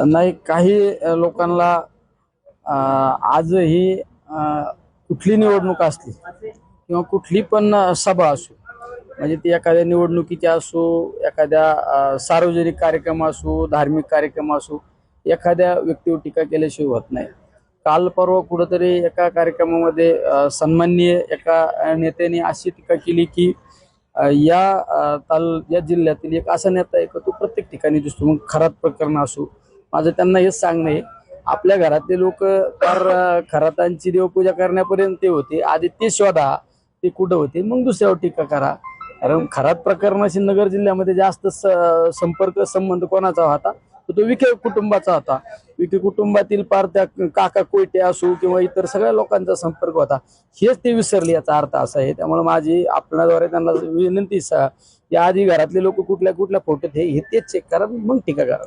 नाही, काही लोकांना आजही कुठली निवडणूक असली किंवा कुठली पण सभा असो, म्हणजे ती एखाद्या निवडणुकीची असो, एखाद्या सार्वजनिक कार्यक्रम असो, धार्मिक कार्यक्रम असो, एखाद्या व्यक्तीवर टीका केल्याशिवाय होत नाही. काल परवा कुठंतरी एका कार्यक्रमामध्ये सन्माननीय एका नेत्याने अशी टीका केली की या जिल्ह्यातील एक असा नेता आहे की तो प्रत्येक ठिकाणी दिसतो. मग खरात प्रकरण असो, माझं त्यांना हेच सांगणं आहे, आपल्या घरातले लोक फार खरातांची देवपूजा करण्यापर्यंत ते होते. आधी ते शोधा ते कुठं होते, मग दुसऱ्यावर टीका करा. कारण खरात प्रकरणाशी नगर जिल्ह्यामध्ये जास्त संपर्क संबंध कोणाचा होता, तर तो विखे कुटुंबाचा होता. विखे कुटुंबातील पार त्या काका कोयटे असो किंवा इतर सगळ्या लोकांचा संपर्क होता. हेच ते विसरले, याचा अर्थ असा आहे. त्यामुळे माझी आपल्याद्वारे त्यांना विनंती, या आधी घरातले लोक कुठल्या कुठल्या फोटोत हे तेच चेक करा, मग टीका करा.